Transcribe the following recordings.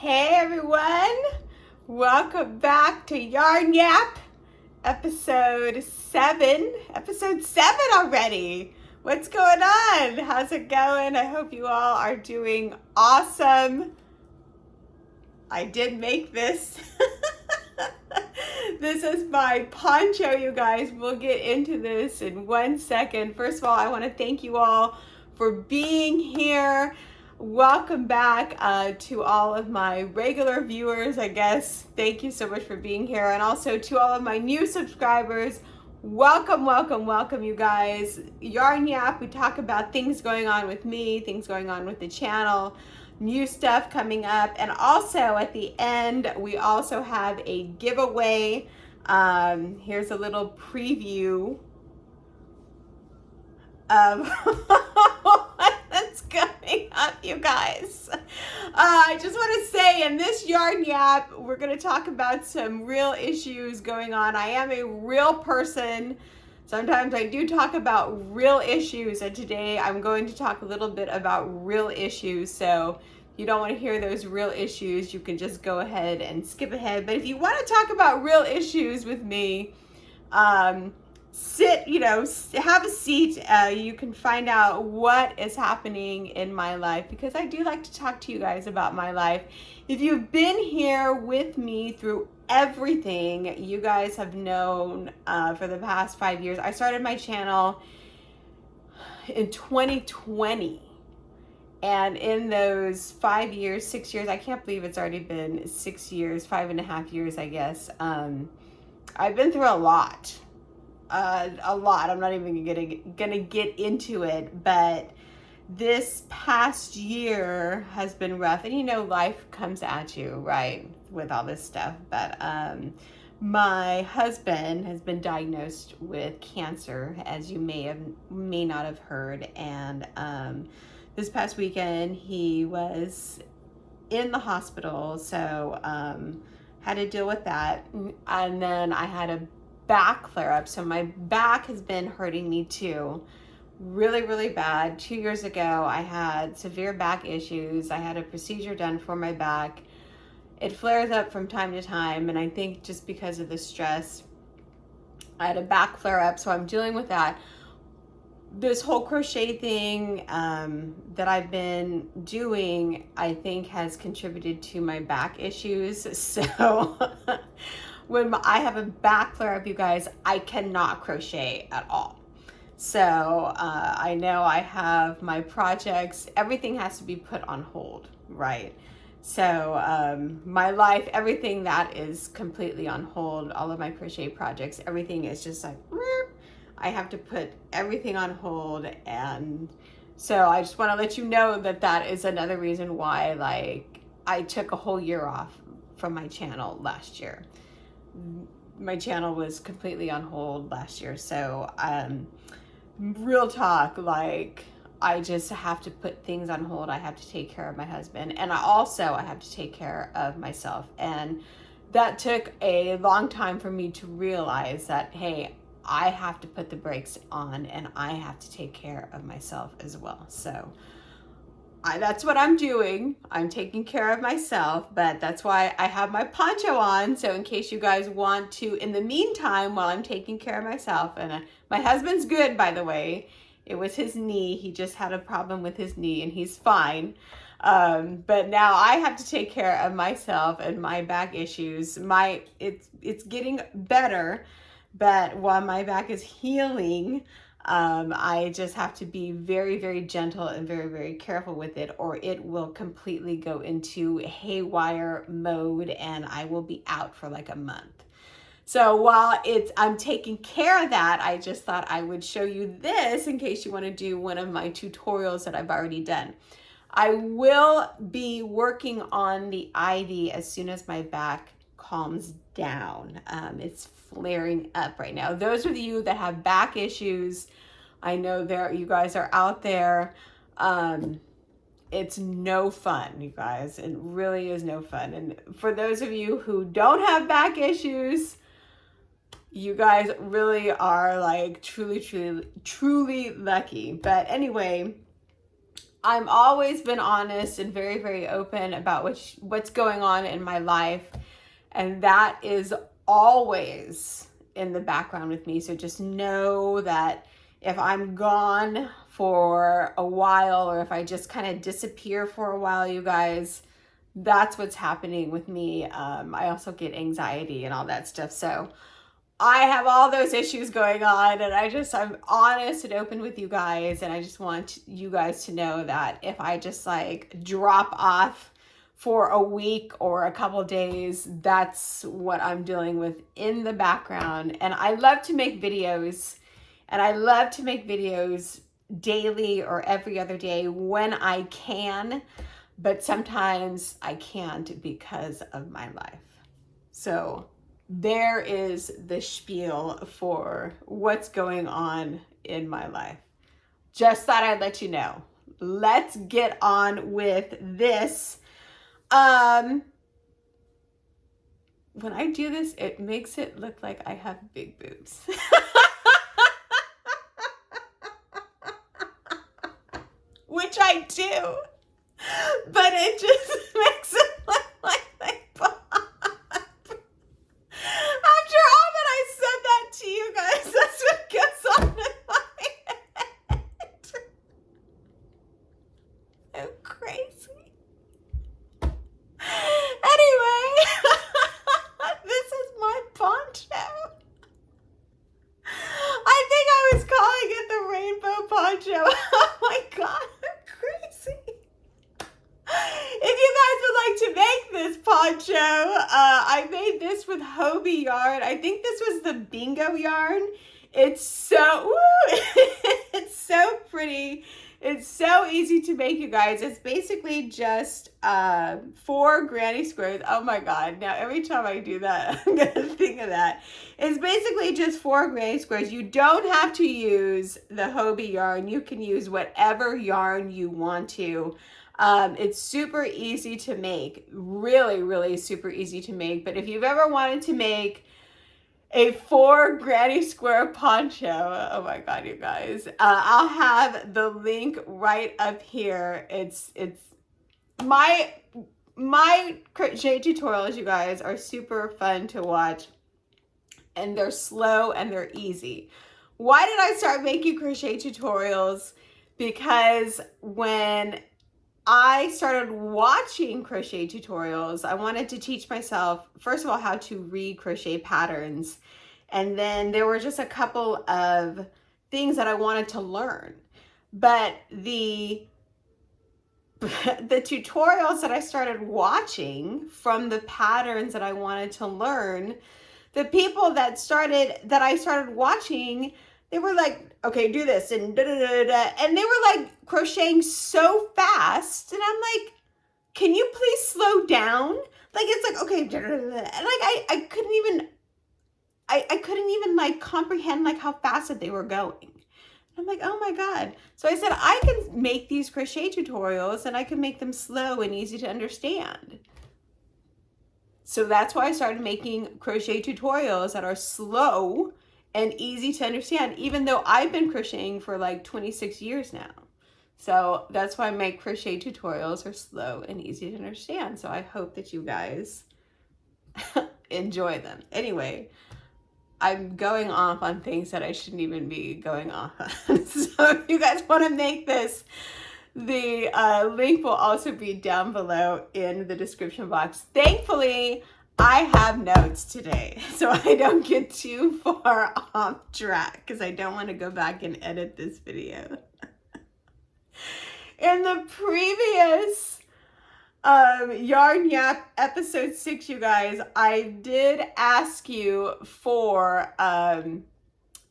Hey everyone, welcome back to Yarn Yap, episode 7 already. What's going on? How's it going? I hope you all are doing awesome. I did make this. This is my poncho, you guys. We'll get into this in 1 second. First of all, I want to thank you all for being here. Welcome back to all of my regular viewers, I guess. Thank you so much for being here. And also to all of my new subscribers, welcome, welcome, welcome, you guys. Yarn Yap, we talk about things going on with me, things going on with the channel, new stuff coming up. And also at the end, we also have a giveaway. Here's a little preview of what's coming up, you guys. I just want to say in this Yarn Yap, we're going to talk about some real issues going on. I am a real person. Sometimes I do talk about real issues, and today I'm going to talk a little bit about real issues. So if you don't want to hear those real issues, you can just go ahead and skip ahead. But if you want to talk about real issues with me, sit, have a seat. You can find out what is happening in my life, because I do like to talk to you guys about my life. If you've been here with me through everything, you guys have known for the past 5 years. I started my channel in 2020. And in those 5 years, 6 years, I can't believe it's already been 6 years, 5.5 years, I guess. I've been through a lot. I'm not even gonna get into it, but this past year has been rough. And life comes at you, right, with all this stuff. But my husband has been diagnosed with cancer, as you may not have heard. And this past weekend he was in the hospital, so had to deal with that. And then I had a back flare up, so my back has been hurting me too, really, really bad. 2 years ago I had severe back issues. I had a procedure done for my back. It flares up from time to time, and I think just because of the stress, I had a back flare up, so I'm dealing with that. This whole crochet thing that I've been doing, I think, has contributed to my back issues. So when I have a back flare up, you guys, I cannot crochet at all. So I know I have my projects, everything has to be put on hold, right? So my life, everything that is completely on hold, all of my crochet projects, everything is just like, I have to put everything on hold. And so I just want to let you know that that is another reason why, like, I took a whole year off from my channel last year. My channel was completely on hold last year. So real talk, like, I just have to put things on hold. I have to take care of my husband, and I have to take care of myself. And that took a long time for me to realize that, hey, I have to put the brakes on, and I have to take care of myself as well. So that's what I'm doing. I'm taking care of myself, but that's why I have my poncho on. So in case you guys want to, in the meantime, while I'm taking care of myself, and my husband's good, by the way. It was his knee. He just had a problem with his knee, and he's fine. But now I have to take care of myself and my back issues. It's getting better, but while my back is healing, I just have to be very, very gentle and very, very careful with it, or it will completely go into haywire mode, and I will be out for like a month. So while I'm taking care of that, I just thought I would show you this in case you want to do one of my tutorials that I've already done. I will be working on the ivy as soon as my back calms down. It's flaring up right now. Those of you that have back issues, I know you guys are out there. It's no fun, you guys. It really is no fun. And for those of you who don't have back issues, you guys really are like truly, truly, truly lucky. But anyway, I'm always been honest and very, very open about what's going on in my life. And that is always in the background with me. So just know that if I'm gone for a while, or if I just kind of disappear for a while, you guys, that's what's happening with me. I also get anxiety and all that stuff. So I have all those issues going on, and I'm honest and open with you guys. And I just want you guys to know that if I just like drop off for a week or a couple days, that's what I'm dealing with in the background. And I love to make videos, and I love to make videos daily or every other day when I can, but sometimes I can't because of my life. So there is the spiel for what's going on in my life. Just thought I'd let you know. Let's get on with this. When I do this, it makes it look like I have big boobs. Which I do. But it just makes it look like they pop. After all that I said that to you guys, that's what goes on in my head. I'm crazy. Anyway, this is my poncho. I think I was calling it the rainbow poncho. Oh my God, I'm crazy. If you guys would like to make this poncho, I made this with Hobie yarn. I think this was the bingo yarn. It's so, it's so pretty. It's so easy to make, you guys. It's basically just 4 granny squares. Oh my God. Now every time I do that, I'm going to think of that. It's basically just 4 granny squares. You don't have to use the Hobie yarn. You can use whatever yarn you want to. It's super easy to make, really, really super easy to make. But if you've ever wanted to make a 4 granny square poncho, oh my God, you guys, I'll have the link right up here. It's my crochet tutorials, you guys, are super fun to watch, and they're slow and they're easy. Why did I start making crochet tutorials? Because when I started watching crochet tutorials, I wanted to teach myself, first of all, how to read crochet patterns. And then there were just a couple of things that I wanted to learn. But the tutorials that I started watching from the patterns that I wanted to learn, the people that I started watching, they were like, okay, do this, and da da da da, and they were like crocheting so fast, and I'm like, can you please slow down? Like, it's like, okay, da da da da, and like I couldn't even like comprehend like how fast that they were going. I'm like, oh my God. So I said, I can make these crochet tutorials, and I can make them slow and easy to understand. So that's why I started making crochet tutorials that are slow and easy to understand, even though I've been crocheting for like 26 years now. So that's why my crochet tutorials are slow and easy to understand. So I hope that you guys enjoy them. Anyway, I'm going off on things that I shouldn't even be going off on. So if you guys want to make this, the link will also be down below in the description box. Thankfully, I have notes today, so I don't get too far off track, because I don't want to go back and edit this video. In the previous Yarn Yap episode 6, you guys, I did ask you for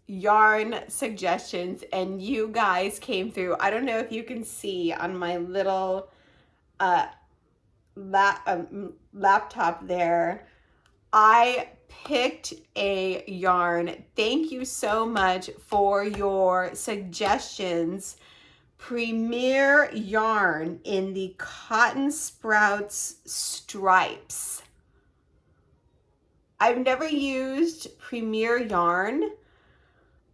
yarn suggestions, and you guys came through. I don't know if you can see on my little laptop there, I picked a yarn. Thank you so much for your suggestions. Premier yarn in the Cotton Sprouts stripes. I've never used Premier yarn.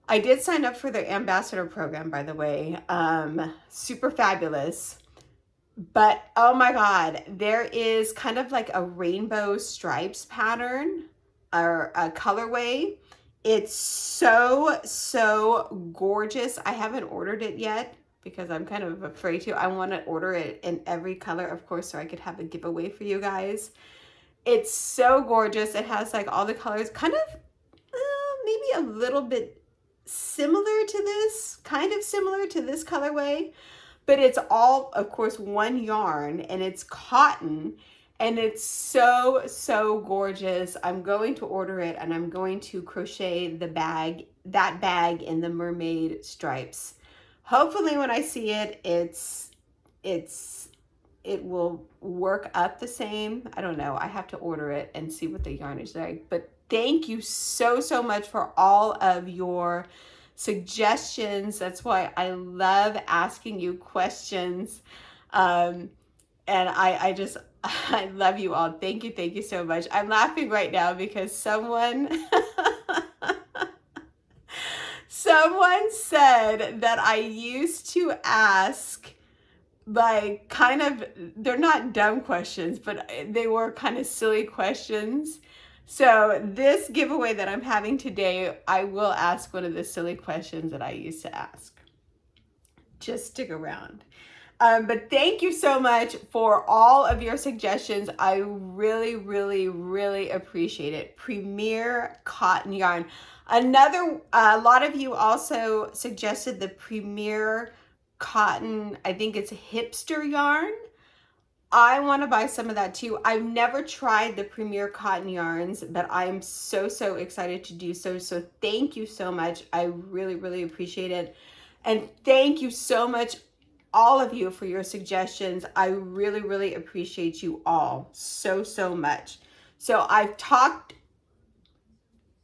I did sign up for their ambassador program, by the way. Super fabulous. But oh my God, there is kind of like a rainbow stripes pattern or a colorway. It's so, so gorgeous. I haven't ordered it yet because I'm kind of afraid to. I want to order it in every color, of course, so I could have a giveaway for you guys. It's so gorgeous. It has like all the colors, kind of maybe a little bit similar to this, kind of similar to this colorway. But it's all, of course, one yarn, and it's cotton, and it's so, so gorgeous. I'm going to order it, and I'm going to crochet the bag, that bag in the mermaid stripes. Hopefully when I see it, it will work up the same. I don't know. I have to order it and see what the yarn is like. But thank you so, so much for all of your suggestions. That's why I love asking you questions. And I just, I love you all. Thank you so much. I'm laughing right now because someone someone said that I used to ask like kind of, they're not dumb questions, but they were kind of silly questions. So this giveaway that I'm having today, I will ask one of the silly questions that I used to ask. Just stick around. But thank you so much for all of your suggestions. I really, really, really appreciate it. Premier cotton yarn. A lot of you also suggested the Premier cotton, I think it's hipster yarn. I want to buy some of that too. I've never tried the Premier cotton yarns, but I'm so, so excited to do so. So thank you so much. I really, really appreciate it. And thank you so much, all of you, for your suggestions. I really, really appreciate you all so, so much. So I've talked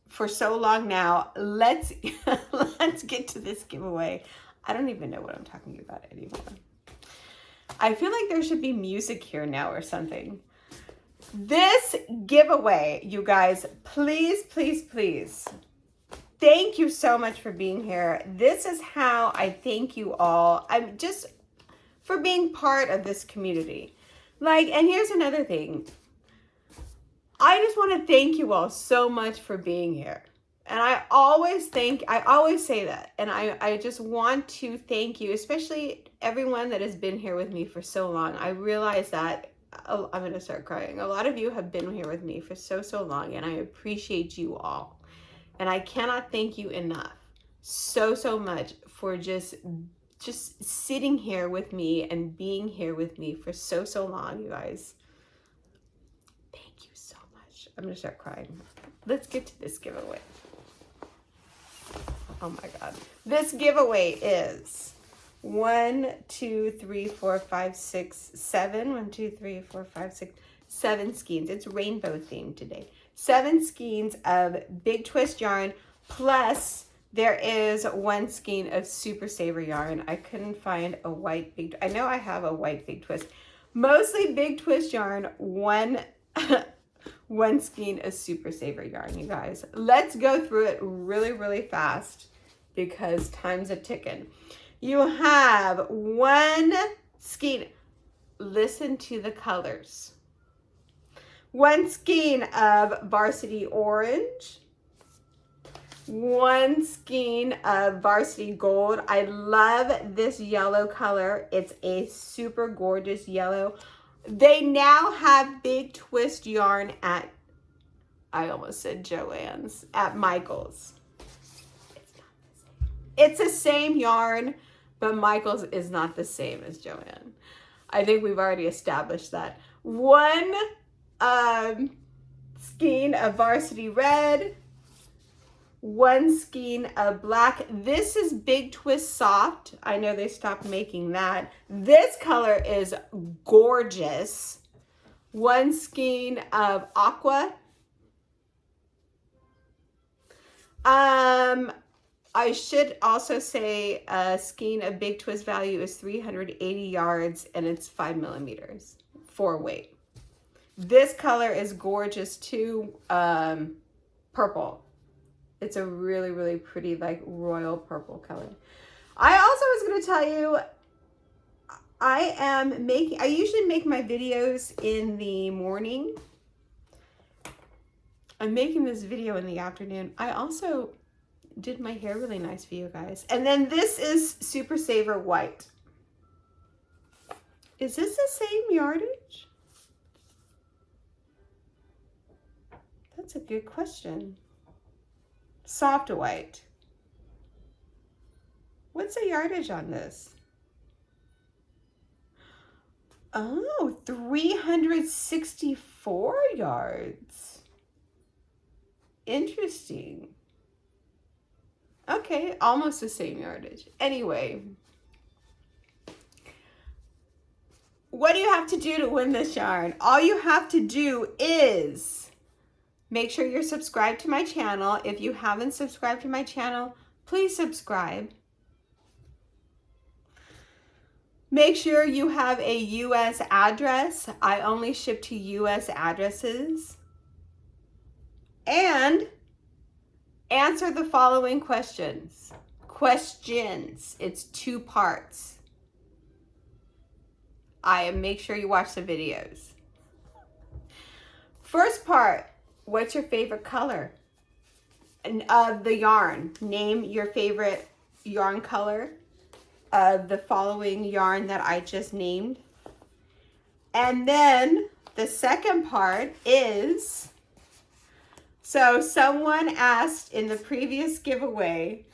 for so long now. Let's get to this giveaway. I don't even know what I'm talking about anymore. I feel like there should be music here now or something. This giveaway, you guys, please, please, please. Thank you so much for being here. This is how I thank you all. I'm just for being part of this community. And here's another thing. I just want to thank you all so much for being here. And I always say that. And I just want to thank you, especially everyone that has been here with me for so long. I realize that, I'm going to start crying. A lot of you have been here with me for so, so long, and I appreciate you all. And I cannot thank you enough so, so much for just sitting here with me and being here with me for so, so long, you guys. Thank you so much. I'm going to start crying. Let's get to this giveaway. Oh my God. This giveaway is 1, 2, 3, 4, 5, 6, 7. 1, 2, 3, 4, 5, 6, 7 skeins. It's rainbow themed today. 7 skeins of Big Twist yarn, plus there is 1 skein of Super Saver yarn. I couldn't find a white Big, I know I have a white Big Twist. Mostly Big Twist yarn, 1 skein of Super Saver yarn, you guys. Let's go through it really, really fast because time's a ticking. You have 1 skein. Listen to the colors. 1 skein of Varsity Orange. 1 skein of Varsity Gold. I love this yellow color. It's a super gorgeous yellow. They now have Big Twist yarn at, I almost said Joann's, at Michael's. It's the same yarn, but Michael's is not the same as Joann. I think we've already established that. 1 skein of Varsity Red. 1 skein of black. This is Big Twist Soft. I know they stopped making that. This color is gorgeous. 1 skein of aqua. I should also say a skein of Big Twist value is 380 yards, and it's 5 millimeters for weight. This color is gorgeous too. Purple. It's a really, really pretty, like, royal purple color. I also was going to tell you, I usually make my videos in the morning. I'm making this video in the afternoon. I also did my hair really nice for you guys. And then this is Super Saver White. Is this the same yardage? That's a good question. Soft white. What's the yardage on this? Oh, 364 yards. Interesting. Okay, almost the same yardage. Anyway, what do you have to do to win this yarn? All you have to do is make sure you're subscribed to my channel. If you haven't subscribed to my channel, please subscribe. Make sure you have a US address. I only ship to US addresses. And answer the following questions. It's 2 parts. Make sure you watch the videos. First part, what's your favorite color of the yarn? Name your favorite yarn color of the following yarn that I just named. And then the second part is, so someone asked in the previous giveaway,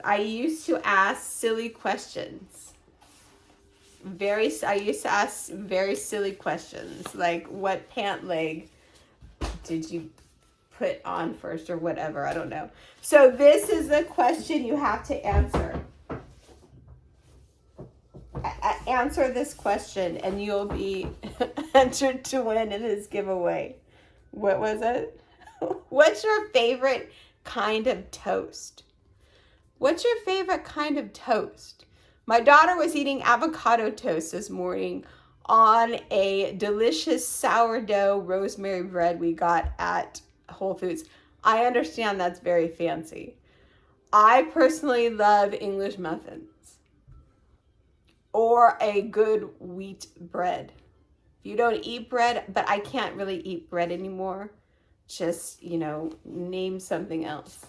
I used to ask silly questions. I used to ask very silly questions, like what pant leg did you put on first or whatever, I don't know. So this is the question you have to answer. Answer this question and you'll be entered to win in this giveaway. What was it? What's your favorite kind of toast? What's your favorite kind of toast? My daughter was eating avocado toast this morning on a delicious sourdough rosemary bread we got at Whole Foods. I understand that's very fancy. I personally love English muffins or a good wheat bread. If you don't eat bread, but I can't really eat bread anymore, just, name something else.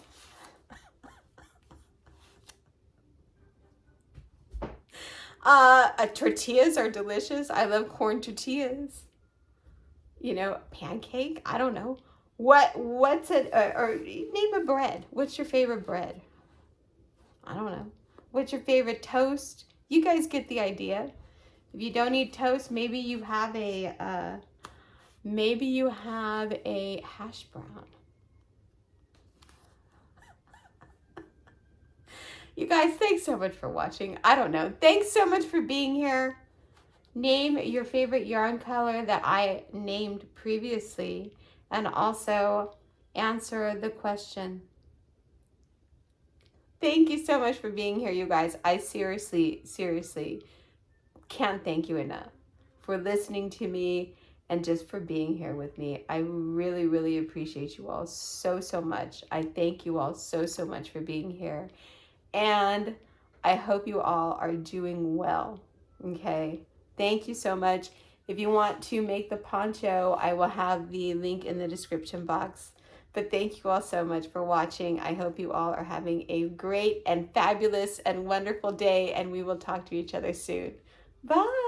Tortillas are delicious. I love corn tortillas. Pancake. I don't know. What's it? Or name a bread. What's your favorite bread? I don't know. What's your favorite toast? You guys get the idea. If you don't eat toast, maybe you have a hash brown. You guys, thanks so much for watching. I don't know. Thanks so much for being here. Name your favorite yarn color that I named previously, and also answer the question. Thank you so much for being here, you guys. I seriously can't thank you enough for listening to me and just for being here with me. I really appreciate you all so much. I thank you all so much for being here. And I hope you all are doing well, okay? Thank you so much. If you want to make the poncho, I will have the link in the description box. But thank you all so much for watching. I hope you all are having a great and fabulous and wonderful day, and we will talk to each other soon. Bye.